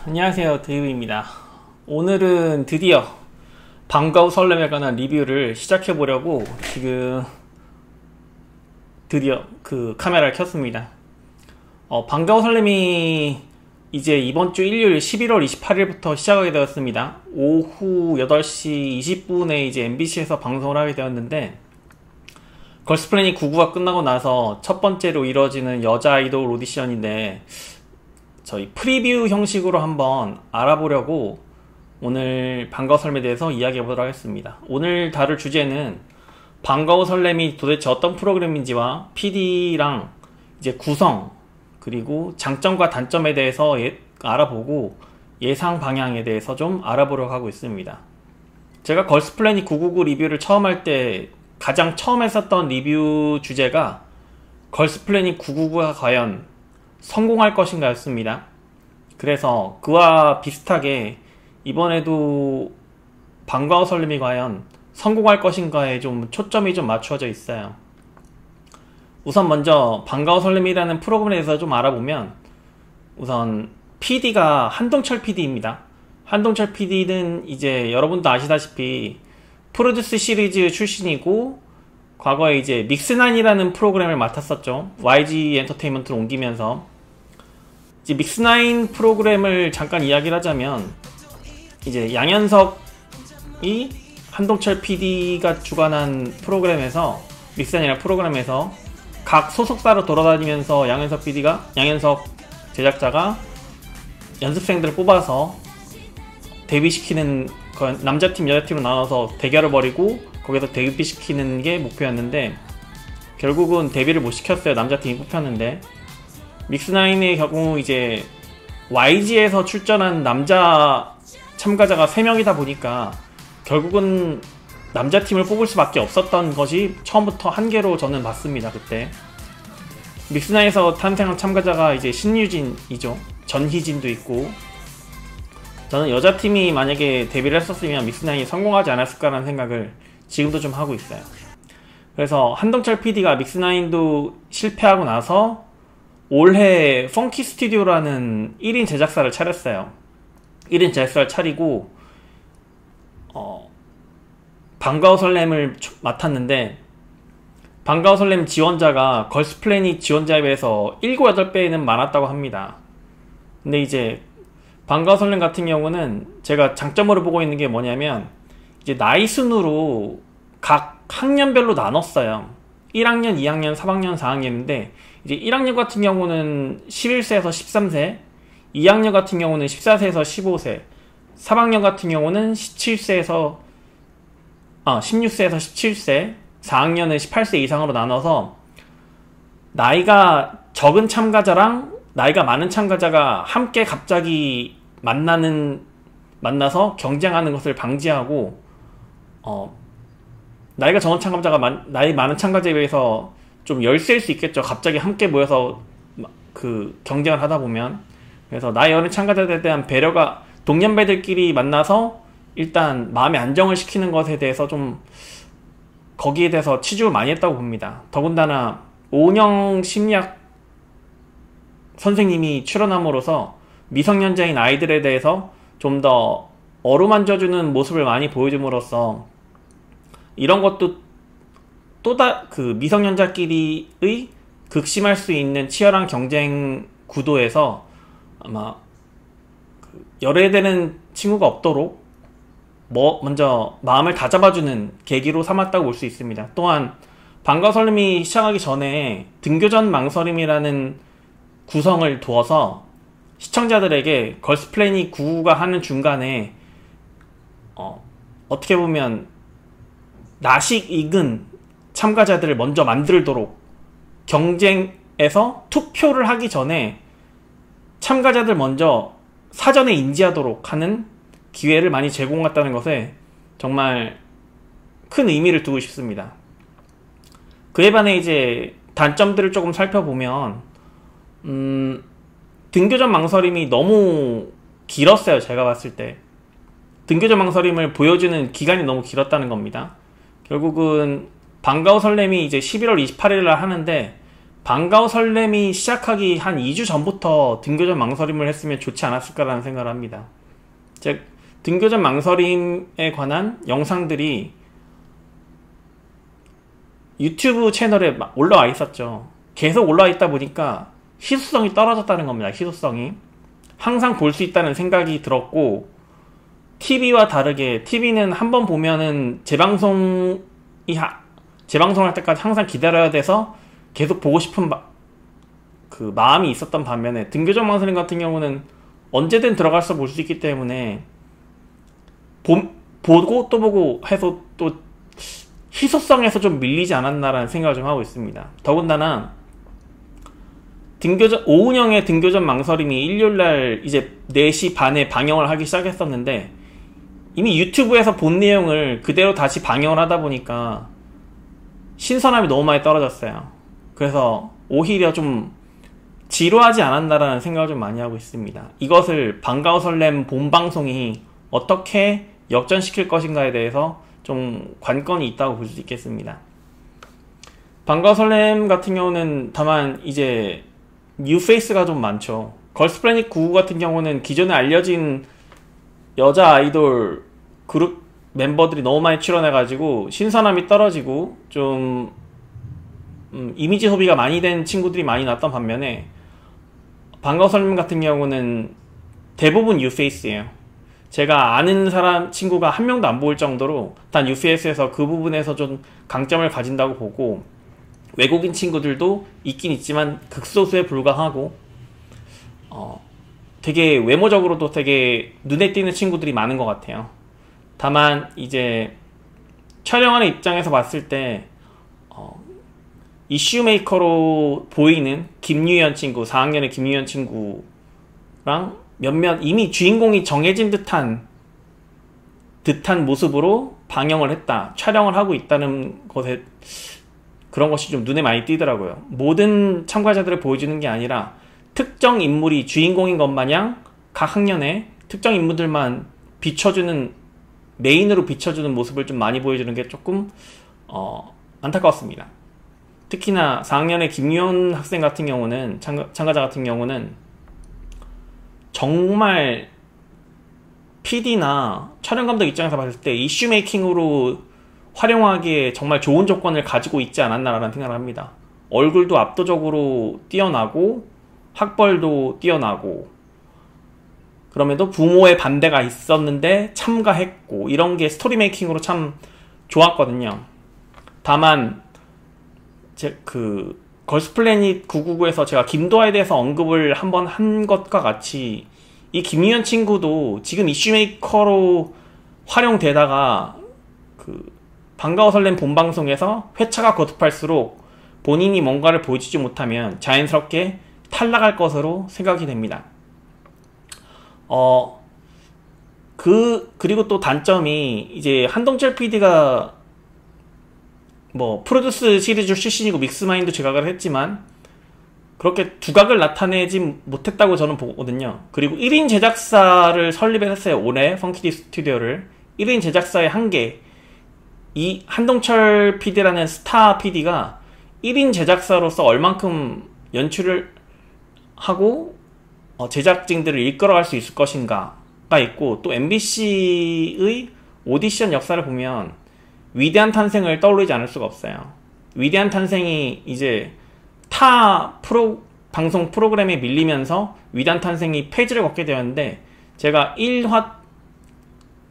안녕하세요, 드이브입니다. 오늘은 드디어 방과 후 설렘에 관한 리뷰를 시작해 보려고 지금 드디어 그 카메라를 켰습니다. 방과 후 설렘이 이제 이번 주 일요일 11월 28일부터 시작하게 되었습니다. 오후 8시 20분에 이제 MBC에서 방송을 하게 되었는데, 걸스플래닛 99가 끝나고 나서 첫 번째로 이루어지는 여자 아이돌 오디션인데, 저희 프리뷰 형식으로 한번 알아보려고 오늘 방과 후 설렘에 대해서 이야기해 보도록 하겠습니다. 오늘 다룰 주제는 방과 후 설렘이 도대체 어떤 프로그램인지와 PD랑 이제 구성, 그리고 장점과 단점에 대해서 알아보고 예상 방향에 대해서 좀 알아보려고 하고 있습니다. 제가 걸스플래닛 999 리뷰를 처음 할 때 가장 처음 했었던 리뷰 주제가 걸스플래닛 999가 과연 성공할 것인가 였습니다. 그래서 그와 비슷하게 이번에도 방과 후 설렘이 과연 성공할 것인가에 좀 초점이 좀 맞추어져 있어요. 우선 먼저 방과 후 설렘이라는 프로그램에 대해서 좀 알아보면, 우선 PD가 한동철 PD입니다. 한동철 PD는 이제 여러분도 아시다시피 프로듀스 시리즈 출신이고, 과거에 이제 믹스나인이라는 프로그램을 맡았었죠. YG 엔터테인먼트로 옮기면서. 이제 믹스나인 프로그램을 잠깐 이야기를 하자면, 이제 양현석이 한동철 PD가 주관한 프로그램에서, 믹스나인이라는 프로그램에서 각 소속사로 돌아다니면서 양현석 제작자가 연습생들을 뽑아서 데뷔시키는, 남자팀 여자팀으로 나눠서 대결을 벌이고 거기서 데뷔시키는 게 목표였는데, 결국은 데뷔를 못 시켰어요. 남자팀이 뽑혔는데. 믹스나인의 경우 이제 YG에서 출전한 남자 참가자가 3명이다 보니까 결국은 남자팀을 뽑을 수밖에 없었던 것이 처음부터 한계로 저는 봤습니다. 그때 믹스나인에서 탄생한 참가자가 이제 신유진이죠. 전희진도 있고. 저는 여자팀이 만약에 데뷔를 했었으면 믹스나인이 성공하지 않았을까라는 생각을 지금도 좀 하고 있어요. 그래서 한동철 PD가 믹스나인도 실패하고 나서 올해 펑키 스튜디오라는 1인 제작사를 차렸어요. 1인 제작사를 차리고 방과 후 설렘을 맡았는데, 방과 후 설렘 지원자가 걸스플래닛 지원자에 비해서 7, 8배는 많았다고 합니다. 근데 이제 방과 후 설렘 같은 경우는 제가 장점으로 보고 있는 게 뭐냐면, 이제 나이 순으로 각 학년별로 나눴어요. 1학년, 2학년, 3학년, 4학년인데, 이제 1학년 같은 경우는 11세에서 13세, 2학년 같은 경우는 14세에서 15세, 3학년 같은 경우는 16세에서 17세, 4학년은 18세 이상으로 나눠서, 나이가 적은 참가자랑 나이가 많은 참가자가 함께 갑자기 만나서 경쟁하는 것을 방지하고, 나이가 적은 참가자가 나이 많은 참가자에 비해서 좀 열세일 수 있겠죠. 갑자기 함께 모여서 그 경쟁을 하다 보면. 그래서 나이 어린 참가자들에 대한 배려가, 동년배들끼리 만나서 일단 마음의 안정을 시키는 것에 대해서 좀 거기에 대해서 치중을 많이 했다고 봅니다. 더군다나 오은영 심리학 선생님이 출연함으로써 미성년자인 아이들에 대해서 좀 더 어루만져주는 모습을 많이 보여줌으로써, 이런 것도 그 미성년자끼리의 극심할 수 있는 치열한 경쟁 구도에서 아마 열애되는 친구가 없도록 먼저 마음을 다잡아주는 계기로 삼았다고 볼 수 있습니다. 또한 방과 후 설렘이 시작하기 전에 등교전 망설임이라는 구성을 두어서 시청자들에게 걸스플래닛 99가 하는 중간에 어떻게 보면 나식 익은 참가자들을 먼저 만들도록, 경쟁에서 투표를 하기 전에 참가자들 먼저 사전에 인지하도록 하는 기회를 많이 제공했다는 것에 정말 큰 의미를 두고 싶습니다. 그에 반해 이제 단점들을 조금 살펴보면, 등교전 망설임이 너무 길었어요. 제가 봤을 때 등교전 망설임을 보여주는 기간이 너무 길었다는 겁니다. 결국은 방과 후 설렘이 이제 11월 28일 날 하는데, 방과후 설렘이 시작하기 한 2주 전부터 등교전 망설임을 했으면 좋지 않았을까라는 생각을 합니다. 즉, 등교전 망설임에 관한 영상들이 유튜브 채널에 올라와 있었죠. 계속 올라와 있다 보니까 희소성이 떨어졌다는 겁니다. 희소성이. 항상 볼 수 있다는 생각이 들었고, TV와 다르게 TV는 한번 보면은 재방송할 때까지 항상 기다려야 돼서 계속 보고 싶은 그 마음이 있었던 반면에 등교전 망설임 같은 경우는 언제든 들어가서 볼 수 있기 때문에 보고 또 보고 해서 또 희소성에서 좀 밀리지 않았나라는 생각을 좀 하고 있습니다. 더군다나 오은영의 등교전 망설임이 일요일날 이제 4시 반에 방영을 하기 시작했었는데, 이미 유튜브에서 본 내용을 그대로 다시 방영을 하다 보니까 신선함이 너무 많이 떨어졌어요. 그래서 오히려 좀 지루하지 않았나라는 생각을 좀 많이 하고 있습니다. 이것을 방과후 설렘 본방송이 어떻게 역전시킬 것인가에 대해서 좀 관건이 있다고 볼 수 있겠습니다. 방과후 설렘 같은 경우는 다만 이제 뉴페이스가 좀 많죠. 걸스플래닛 99 같은 경우는 기존에 알려진 여자 아이돌 그룹 멤버들이 너무 많이 출연해가지고 신선함이 떨어지고 좀 이미지 소비가 많이 된 친구들이 많이 났던 반면에, 방과후 설렘 같은 경우는 대부분 뉴페이스예요. 제가 아는 친구가 한 명도 안 보일 정도로 다 뉴페이스에서 그 부분에서 좀 강점을 가진다고 보고, 외국인 친구들도 있긴 있지만 극소수에 불과하고, 되게 외모적으로도 되게 눈에 띄는 친구들이 많은 것 같아요. 다만 이제 촬영하는 입장에서 봤을 때 이슈 메이커로 보이는 김유연 친구, 4학년의 김유연 친구랑 몇몇 이미 주인공이 정해진 듯한 모습으로 방영을 했다, 촬영을 하고 있다는 것에 그런 것이 좀 눈에 많이 띄더라고요. 모든 참가자들을 보여주는 게 아니라 특정 인물이 주인공인 것 마냥 각 학년에 특정 인물들만 메인으로 비춰주는 모습을 좀 많이 보여주는 게 조금 안타까웠습니다. 특히나 4학년의 김유연 학생 같은 경우는, 참가자 같은 경우는 정말 PD나 촬영감독 입장에서 봤을 때 이슈 메이킹으로 활용하기에 정말 좋은 조건을 가지고 있지 않았나라는 생각을 합니다. 얼굴도 압도적으로 뛰어나고 학벌도 뛰어나고, 그럼에도 부모의 반대가 있었는데 참가했고, 이런 게 스토리 메이킹으로 참 좋았거든요. 다만 걸스플래닛 999에서 제가 김도아에 대해서 언급을 한번 한 것과 같이, 이 김유연 친구도 지금 이슈메이커로 활용되다가 방과후 설렘 본방송에서 회차가 거듭할수록 본인이 뭔가를 보여주지 못하면 자연스럽게 탈락할 것으로 생각이 됩니다. 그리고 또 단점이, 이제 한동철 PD가 프로듀스 시리즈 출신이고 믹스마인드 제각을 했지만 그렇게 두각을 나타내지 못했다고 저는 보거든요. 그리고 1인 제작사를 설립했어요. 올해 펑키디 스튜디오를 1인 제작사의 한계, 이 한동철 PD라는 스타 PD가 1인 제작사로서 얼만큼 연출을 하고 제작진들을 이끌어갈 수 있을 것인가가 있고, 또 MBC의 오디션 역사를 보면 위대한 탄생을 떠올리지 않을 수가 없어요. 위대한 탄생이 이제 타 방송 프로그램에 밀리면서 위대한 탄생이 폐지를 걷게 되었는데, 제가 1화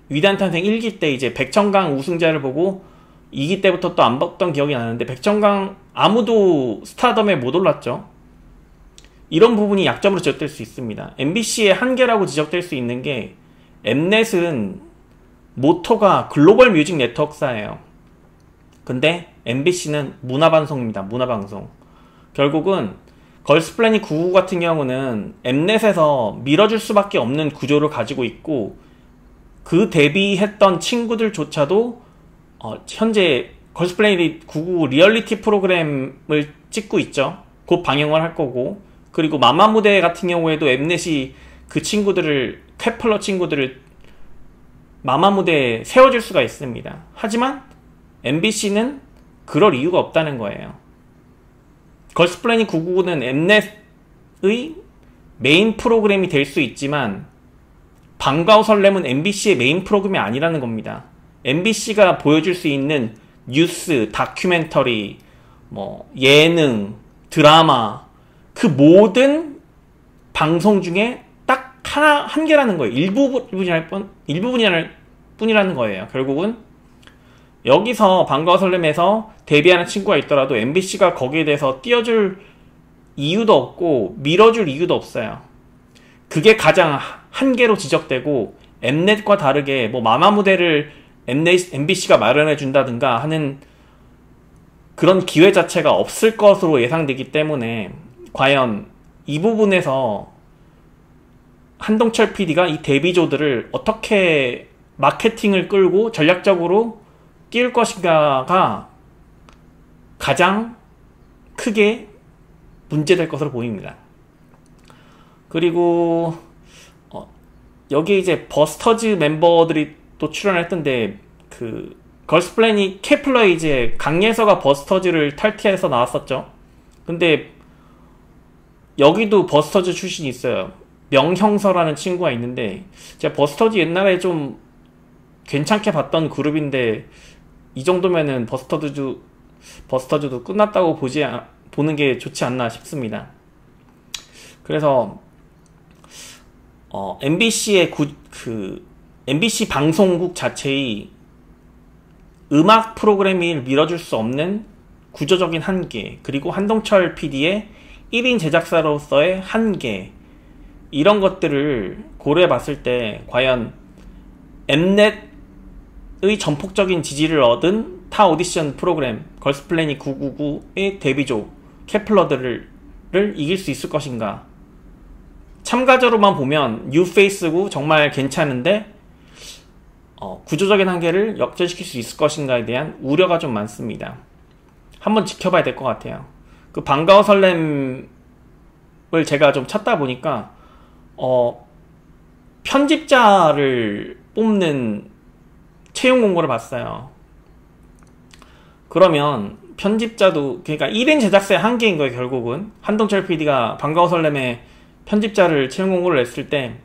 위대한 탄생 1기 때 이제 백천강 우승자를 보고 2기 때부터 또 안 봤던 기억이 나는데, 백천강 아무도 스타덤에 못 올랐죠. 이런 부분이 약점으로 지적될 수 있습니다. MBC의 한계라고 지적될 수 있는 게, 엠넷은 모토가 글로벌 뮤직 네트워크사예요. 근데 MBC는 문화방송입니다. 문화방송. 결국은 걸스플래닛 99 같은 경우는 엠넷에서 밀어줄 수밖에 없는 구조를 가지고 있고, 그 데뷔했던 친구들조차도 현재 걸스플래닛 99 리얼리티 프로그램을 찍고 있죠. 곧 방영을 할 거고, 그리고 마마무대 같은 경우에도 엠넷이 그 친구들을, 케플러 친구들을 마마무대에 세워줄 수가 있습니다. 하지만 MBC는 그럴 이유가 없다는 거예요. 걸스플래닛 999는 엠넷의 메인 프로그램이 될 수 있지만 방과 후 설렘은 MBC의 메인 프로그램이 아니라는 겁니다. MBC가 보여줄 수 있는 뉴스, 다큐멘터리, 뭐 예능, 드라마 그 모든 방송 중에 딱 한 개라는 거예요. 일부분이라는 뿐이라는 거예요. 결국은 여기서 방과 후 설렘에서 데뷔하는 친구가 있더라도 MBC가 거기에 대해서 띄워줄 이유도 없고 밀어줄 이유도 없어요. 그게 가장 한계로 지적되고 엠넷과 다르게 뭐 마마무대를 MBC가 마련해 준다든가 하는 그런 기회 자체가 없을 것으로 예상되기 때문에 과연 이 부분에서 한동철 PD가 이 데뷔조들을 어떻게 마케팅을 끌고 전략적으로 띄울 것인가가 가장 크게 문제될 것으로 보입니다. 그리고 여기에 이제 버스터즈 멤버들이 또 출연했던데 그 걸스플래닛 케플러에 이제 강예서가 버스터즈를 탈퇴해서 나왔었죠. 근데 여기도 버스터즈 출신이 있어요. 명형서라는 친구가 있는데 제가 버스터즈 옛날에 좀 괜찮게 봤던 그룹인데 이 정도면은 버스터즈도 끝났다고 보는 게 좋지 않나 싶습니다. 그래서 MBC의 MBC 방송국 자체의 음악 프로그램을 밀어줄 수 없는 구조적인 한계, 그리고 한동철 PD의 1인 제작사로서의 한계, 이런 것들을 고려해 봤을 때 과연 엠넷의 전폭적인 지지를 얻은 타 오디션 프로그램 걸스플래닛 999의 데뷔조 케플러들을 이길 수 있을 것인가. 참가자로만 보면 뉴페이스고 정말 괜찮은데 구조적인 한계를 역전시킬 수 있을 것인가에 대한 우려가 좀 많습니다. 한번 지켜봐야 될 것 같아요. 그 방과 후 설렘을 제가 좀 찾다 보니까 편집자를 뽑는 채용 공고를 봤어요. 그러면 편집자도, 그러니까 1인 제작사의 한계인 거예요. 결국은 한동철 PD가 방과 후 설렘에 편집자를 채용 공고를 냈을 때,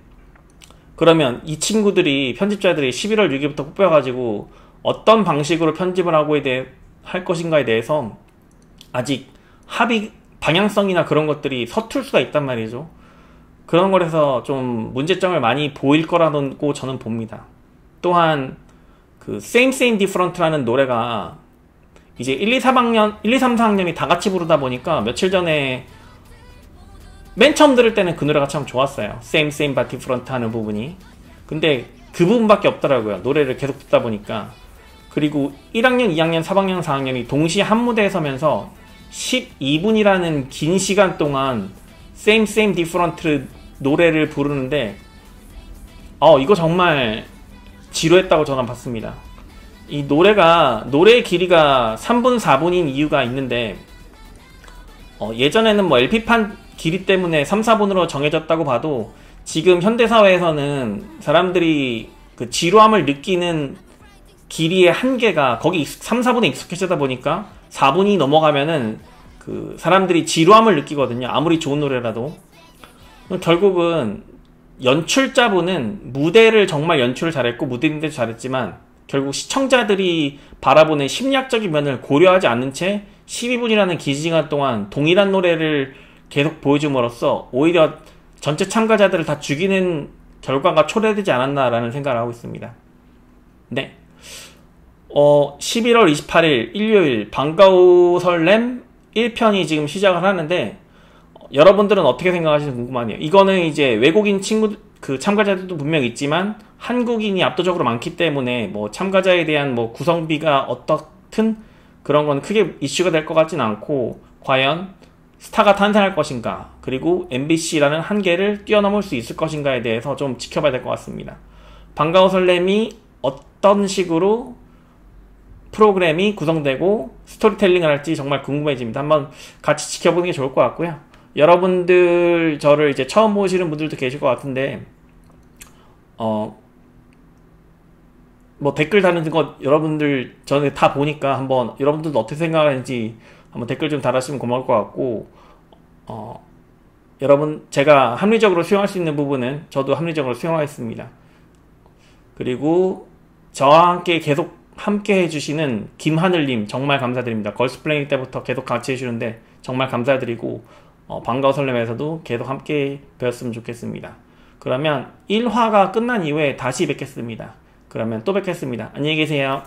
그러면 이 친구들이, 편집자들이 11월 6일부터 뽑혀가지고 어떤 방식으로 편집을 하고 할 것인가에 대해서 아직 합의 방향성이나 그런 것들이 서툴 수가 있단 말이죠. 그런 거에서 좀 문제점을 많이 보일 거라고 저는 봅니다. 또한 그 Same Same Different라는 노래가 이제 1, 2, 3, 4학년이 다 같이 부르다 보니까 며칠 전에 맨 처음 들을 때는 그 노래가 참 좋았어요. Same Same But Different 하는 부분이. 근데 그 부분밖에 없더라고요. 노래를 계속 듣다 보니까. 그리고 1학년, 2학년, 3학년, 4학년이 동시에 한 무대에 서면서 12분이라는 긴 시간 동안 Same Same Different 노래를 부르는데 이거 정말 지루했다고 저는 봤습니다. 이 노래의 길이가 3분, 4분인 이유가 있는데 예전에는 뭐 LP판 길이 때문에 3, 4분으로 정해졌다고 봐도 지금 현대사회에서는 사람들이 그 지루함을 느끼는 길이의 한계가 거기 3, 4분에 익숙해지다 보니까 4분이 넘어가면은 그 사람들이 지루함을 느끼거든요. 아무리 좋은 노래라도. 결국은 연출자분은 무대를 정말 연출을 잘했고 무대인데도 잘했지만 결국 시청자들이 바라보는 심리학적인 면을 고려하지 않는 채 12분이라는 긴 시간 동안 동일한 노래를 계속 보여줌으로써 오히려 전체 참가자들을 다 죽이는 결과가 초래되지 않았나라는 생각을 하고 있습니다. 네. 11월 28일 일요일 방과 후 설렘 1편이 지금 시작을 하는데 여러분들은 어떻게 생각하시는지 궁금하네요. 이거는 이제 외국인 참가자들도 분명 있지만 한국인이 압도적으로 많기 때문에 뭐 참가자에 대한 뭐 구성비가 어떻든 그런 건 크게 이슈가 될 것 같진 않고 과연 스타가 탄생할 것인가, 그리고 MBC라는 한계를 뛰어넘을 수 있을 것인가에 대해서 좀 지켜봐야 될 것 같습니다. 방과 후 설렘이 어떤 식으로 프로그램이 구성되고 스토리텔링을 할지 정말 궁금해집니다. 한번 같이 지켜보는 게 좋을 것 같고요. 여러분들 저를 이제 처음 보시는 분들도 계실 것 같은데 뭐 댓글 다는 거 여러분들 전에 다 보니까 한번 여러분들도 어떻게 생각하는지 한번 댓글 좀 달아주시면 고마울 것 같고, 여러분 제가 합리적으로 수용할 수 있는 부분은 저도 합리적으로 수용하겠습니다. 그리고 저와 함께 계속 함께 해주시는 김하늘님 정말 감사드립니다. 걸스플레이닝 때부터 계속 같이 해주는데 정말 감사드리고, 반가워 설렘에서도 계속 함께 배웠으면 좋겠습니다. 그러면 1화가 끝난 이후에 다시 뵙겠습니다. 그러면 또 뵙겠습니다. 안녕히 계세요.